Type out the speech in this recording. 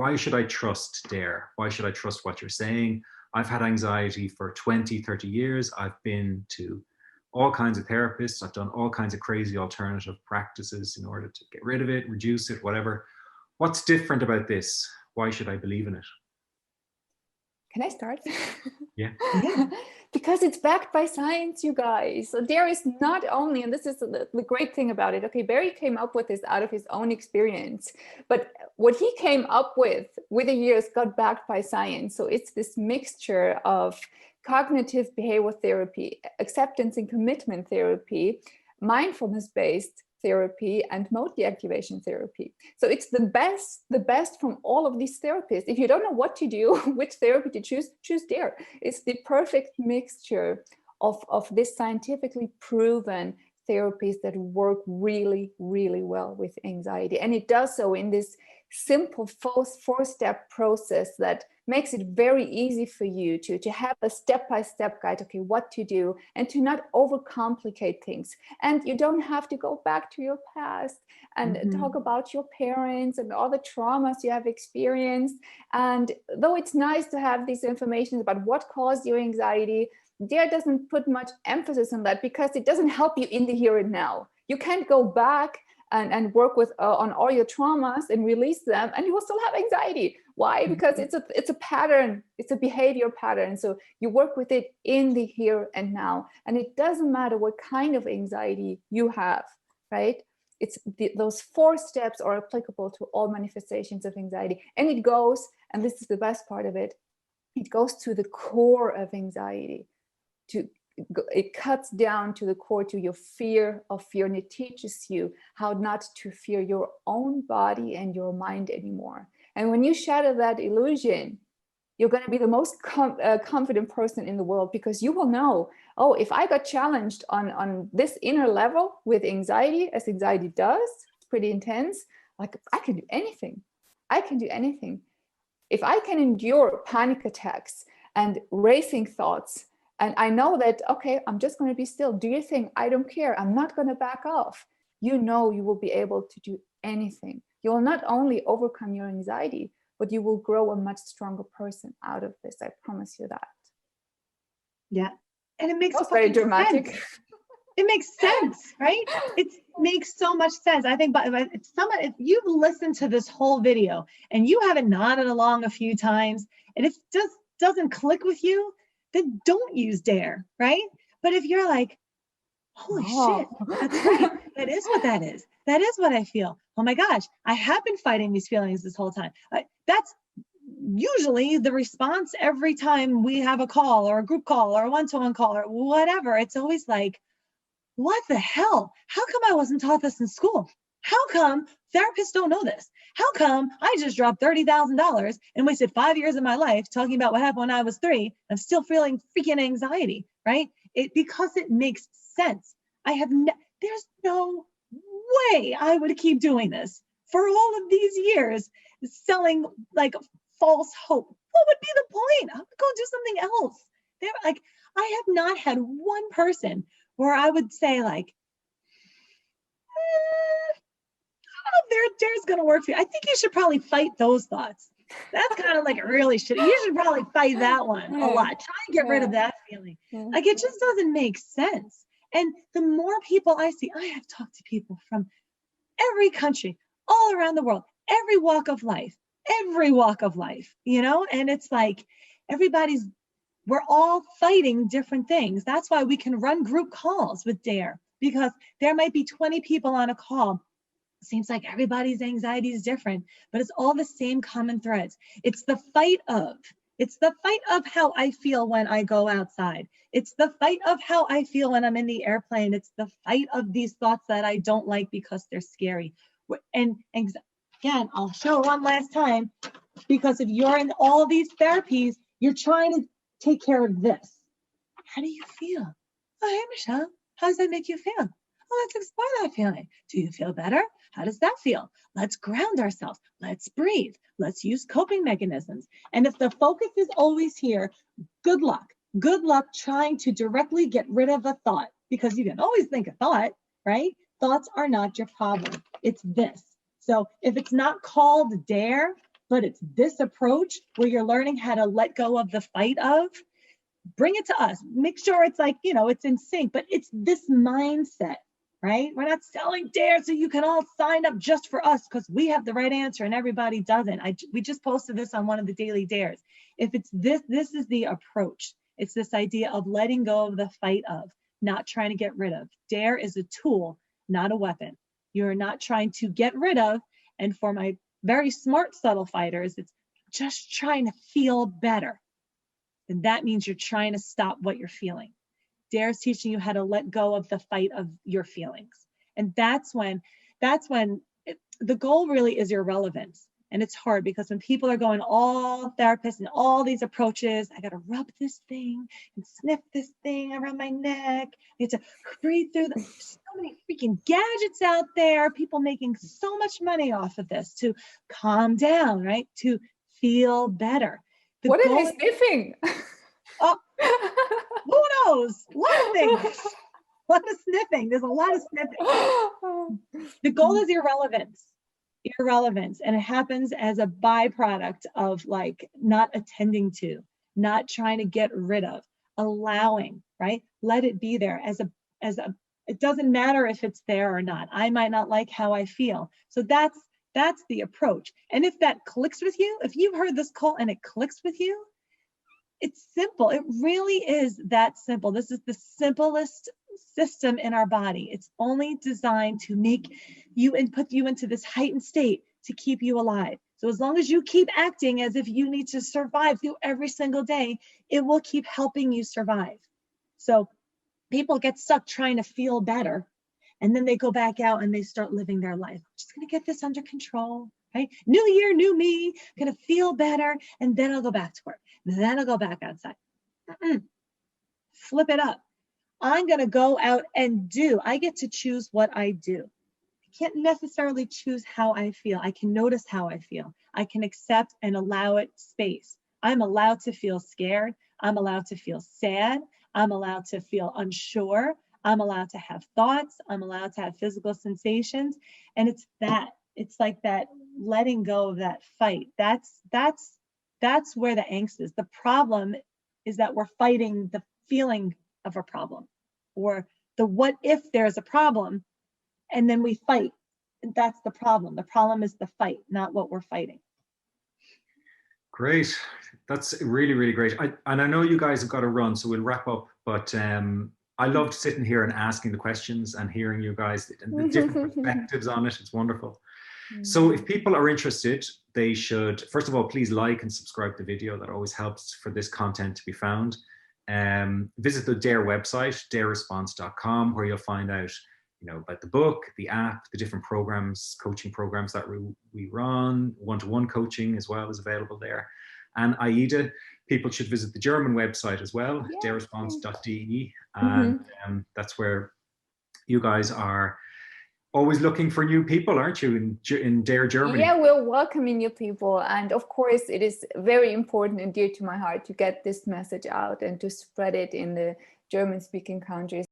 why should I trust Dare? Why should I trust what you're saying? I've had anxiety for 20, 30 years. I've been to all kinds of therapists. I've done all kinds of crazy alternative practices in order to get rid of it, reduce it, whatever. What's different about this? Why should I believe in it? Can I start? Yeah. Because it's backed by science, you guys. So there is not only, and this is the great thing about it, okay, Barry came up with this out of his own experience, but what he came up with the years got backed by science. So it's this mixture of cognitive behavioral therapy, acceptance and commitment therapy, mindfulness-based therapy, and mode deactivation therapy. So it's the best from all of these therapies. If you don't know what to do, which therapy to choose Dare. It's the perfect mixture of this scientifically proven therapies that work really, really well with anxiety. And it does so in this simple four-step process that makes it very easy for you to have a step-by-step guide, okay, what to do, and to not overcomplicate things. And you don't have to go back to your past and talk about your parents and all the traumas you have experienced. And though it's nice to have these information about what caused your anxiety, Dare doesn't put much emphasis on that because it doesn't help you in the here and now. You can't go back and work with on all your traumas and release them, and you will still have anxiety. Why? Because it's a pattern, it's a behavior pattern. So you work with it in the here and now, and it doesn't matter what kind of anxiety you have, right? It's those 4 steps are applicable to all manifestations of anxiety, and it goes, and this is the best part of it, it goes to the core of anxiety. It cuts down to the core, to your fear of fear, and it teaches you how not to fear your own body and your mind anymore. And when you shatter that illusion, you're going to be the most confident person in the world, because you will know, oh, if I got challenged on this inner level with anxiety, as anxiety does, it's pretty intense, like I can do anything. I can do anything. If I can endure panic attacks and racing thoughts, and I know that, okay, I'm just going to be still, do your thing, I don't care, I'm not going to back off. You know you will be able to do anything. You will not only overcome your anxiety, but you will grow a much stronger person out of this. I promise you that. Yeah. And it makes very dramatic. Sense. It makes sense, right? It makes so much sense. I think if you've listened to this whole video and you haven't nodded along a few times and it just doesn't click with you, then don't use Dare, right? But if you're like, holy shit, that's right. That is what that is. That is what I feel. Oh my gosh, I have been fighting these feelings this whole time. That's usually the response every time we have a call or a group call or a one-to-one call or whatever. It's always like, what the hell? How come I wasn't taught this in school? How come therapists don't know this? How come I just dropped $30,000 and wasted 5 years of my life talking about what happened when I was 3? I'm still feeling freaking anxiety, right? Because it makes sense. There's no way I would keep doing this for all of these years, selling like false hope. What would be the point? I'm gonna go do something else. I have not had one person where I would say like, I don't know if Dare's gonna work for you. I think you should probably fight those thoughts. That's kind of like really shitty. You should probably fight that one a lot. Try and get rid of that feeling. Like it just doesn't make sense. And the more people I see, I have talked to people from every country, all around the world, every walk of life, you know? And it's like we're all fighting different things. That's why we can run group calls with Dare, because there might be 20 people on a call. Seems like everybody's anxiety is different, but it's all the same common threads. It's the fight of how I feel when I go outside. It's the fight of how I feel when I'm in the airplane. It's the fight of these thoughts that I don't like because they're scary. And again, I'll show one last time, because if you're in all these therapies, you're trying to take care of this. How do you feel? Oh, hey, Michelle, how does that make you feel? Oh, let's explore that feeling. Do you feel better? How does that feel? Let's ground ourselves. Let's breathe. Let's use coping mechanisms. And if the focus is always here, good luck. Good luck trying to directly get rid of a thought, because you can always think a thought, right? Thoughts are not your problem. It's this. So if it's not called Dare, but it's this approach where you're learning how to let go of the fight of, bring it to us. Make sure it's like, you know, it's in sync, but it's this mindset, right? We're not selling Dare so you can all sign up just for us because we have the right answer and everybody doesn't. We just posted this on one of the daily dares. If it's this is the approach. It's this idea of letting go of the fight of, not trying to get rid of. Dare is a tool, not a weapon. You're not trying to get rid of. And for my very smart, subtle fighters, it's just trying to feel better. And that means you're trying to stop what you're feeling. Dare is teaching you how to let go of the fight of your feelings. And that's when the goal really is your relevance. And it's hard because when people are going all therapists and all these approaches, I got to rub this thing and sniff this thing around my neck. I get to breathe through so many freaking gadgets out there, people making so much money off of this to calm down, right? To feel better. What is he sniffing? Oh, who knows? A lot of things. A lot of sniffing. There's a lot of sniffing. The goal is irrelevance. Irrelevance. And it happens as a byproduct of like not attending to, not trying to get rid of, allowing, right? Let it be there as a, it doesn't matter if it's there or not. I might not like how I feel. So that's the approach. And if that clicks with you, if you've heard this call and it clicks with you, it's simple. It really is that simple. This is the simplest system in our body. It's only designed to make you and put you into this heightened state to keep you alive. So as long as you keep acting as if you need to survive through every single day, it will keep helping you survive. So people get stuck trying to feel better, and then they go back out and they start living their life. I'm just going to get this under control, right? New year, new me, going to feel better, and then I'll go back to work. Then I'll go back outside. Flip it up. I'm going to go out and do. I get to choose what I do. I can't necessarily choose how I feel. I can notice how I feel. I can accept and allow it space. I'm allowed to feel scared. I'm allowed to feel sad. I'm allowed to feel unsure. I'm allowed to have thoughts. I'm allowed to have physical sensations. And it's like that letting go of that fight. That's where the angst is. The problem is that we're fighting the feeling of a problem, or the what if there's a problem, and then we fight. And that's the problem. The problem is the fight, not what we're fighting. Great. That's really, really great. And I know you guys have got to run, so we'll wrap up. But I loved sitting here and asking the questions and hearing you guys and the different perspectives on it. It's wonderful. So if people are interested, they should, first of all, please like and subscribe to the video. That always helps for this content to be found. Visit the Dare website, dareresponse.com, where you'll find out, you know, about the book, the app, the different programs, coaching programs that we run. One-to-one coaching as well is available there. And AIDA, people should visit the German website as well, dareresponse.de. And that's where you guys are always looking for new people, aren't you, in Dare Germany? Yeah, we're welcoming new people. And of course, it is very important and dear to my heart to get this message out and to spread it in the German-speaking countries.